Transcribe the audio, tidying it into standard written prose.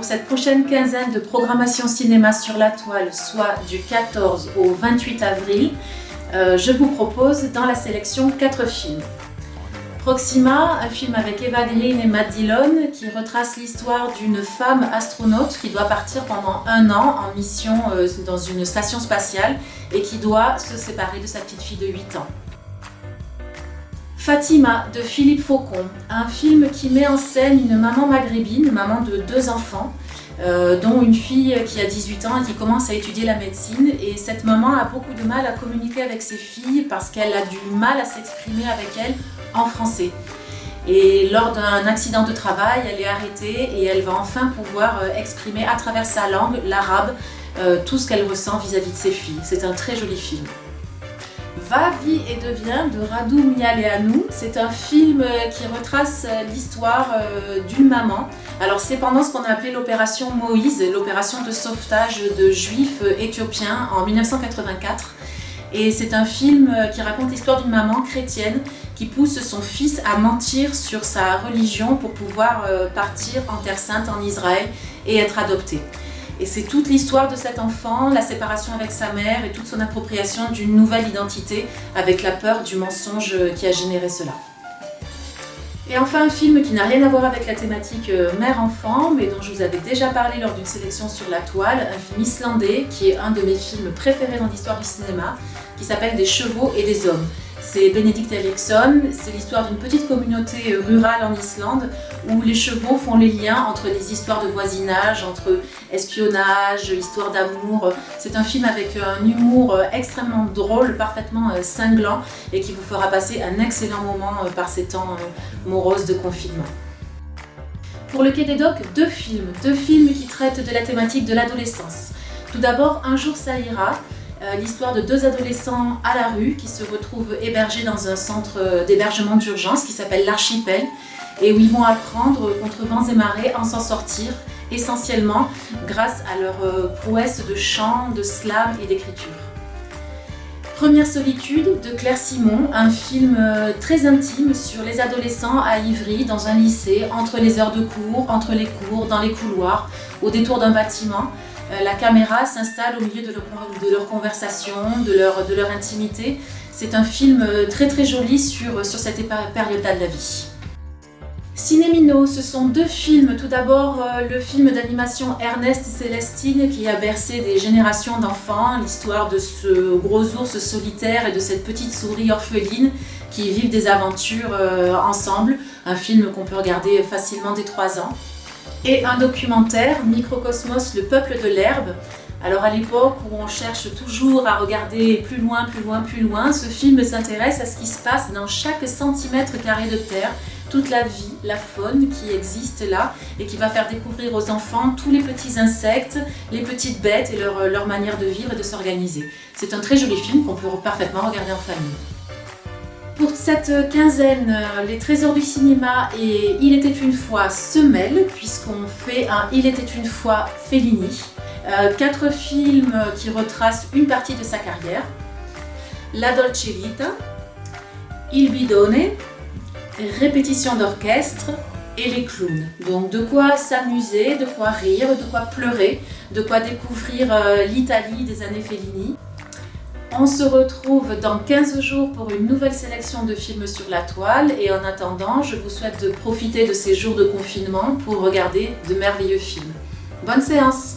cette prochaine quinzaine de programmation cinéma sur la toile, soit du 14 au 28 avril, je vous propose dans la sélection 4 films. Proxima, un film avec Eva Green et Matt Dillon qui retrace l'histoire d'une femme astronaute qui doit partir pendant 1 an en mission dans une station spatiale et qui doit se séparer de sa petite fille de 8 ans. Fatima de Philippe Faucon, un film qui met en scène une maman maghrébine, maman de 2 enfants, dont une fille qui a 18 ans et qui commence à étudier la médecine. Et cette maman a beaucoup de mal à communiquer avec ses filles parce qu'elle a du mal à s'exprimer avec elles en français. Et lors d'un accident de travail, elle est arrêtée et elle va enfin pouvoir exprimer à travers sa langue, l'arabe, tout ce qu'elle ressent vis-à-vis de ses filles. C'est un très joli film. Va, vit et devient de Radu Mialeanu. C'est un film qui retrace l'histoire d'une maman. Alors c'est pendant ce qu'on a appelé l'opération Moïse, l'opération de sauvetage de juifs éthiopiens en 1984. Et c'est un film qui raconte l'histoire d'une maman chrétienne qui pousse son fils à mentir sur sa religion pour pouvoir partir en Terre Sainte, en Israël, et être adopté. Et c'est toute l'histoire de cet enfant, la séparation avec sa mère et toute son appropriation d'une nouvelle identité avec la peur du mensonge qui a généré cela. Et enfin un film qui n'a rien à voir avec la thématique mère-enfant, mais dont je vous avais déjà parlé lors d'une sélection sur la toile, un film islandais qui est un de mes films préférés dans l'histoire du cinéma, qui s'appelle Des chevaux et des hommes. C'est Benedict Eriksson, c'est l'histoire d'une petite communauté rurale en Islande où les chevaux font les liens entre les histoires de voisinage, entre espionnage, histoire d'amour. C'est un film avec un humour extrêmement drôle, parfaitement cinglant et qui vous fera passer un excellent moment par ces temps moroses de confinement. Pour le Quai des Docs, 2 films qui traitent de la thématique de l'adolescence. Tout d'abord, Un jour ça ira, l'histoire de 2 adolescents à la rue qui se retrouvent hébergés dans un centre d'hébergement d'urgence qui s'appelle l'Archipel et où ils vont apprendre contre vents et marées à s'en sortir essentiellement grâce à leur prouesse de chant, de slam et d'écriture. Première solitude de Claire Simon, un film très intime sur les adolescents à Ivry dans un lycée, entre les heures de cours, entre les cours, dans les couloirs, au détour d'un bâtiment. La caméra s'installe au milieu de leur conversation, de leur intimité. C'est un film très très joli sur cette période-là de la vie. Cinémino, ce sont 2 films. Tout d'abord, le film d'animation Ernest et Célestine qui a bercé des générations d'enfants, l'histoire de ce gros ours solitaire et de cette petite souris orpheline qui vivent des aventures ensemble. Un film qu'on peut regarder facilement dès 3 ans. Et un documentaire, Microcosmos, le peuple de l'herbe. Alors à l'époque où on cherche toujours à regarder plus loin, ce film s'intéresse à ce qui se passe dans chaque centimètre carré de terre, toute la vie, la faune qui existe là et qui va faire découvrir aux enfants tous les petits insectes, les petites bêtes et leur manière de vivre et de s'organiser. C'est un très joli film qu'on peut parfaitement regarder en famille. Pour cette quinzaine, les trésors du cinéma et Il était une fois se mêlent puisqu'on fait un Il était une fois Fellini. 4 films qui retracent une partie de sa carrière. La Dolce Vita, Il Bidone, Répétition d'orchestre et Les clowns. Donc de quoi s'amuser, de quoi rire, de quoi pleurer, de quoi découvrir l'Italie des années Fellini. On se retrouve dans 15 jours pour une nouvelle sélection de films sur la toile et en attendant, je vous souhaite de profiter de ces jours de confinement pour regarder de merveilleux films. Bonne séance!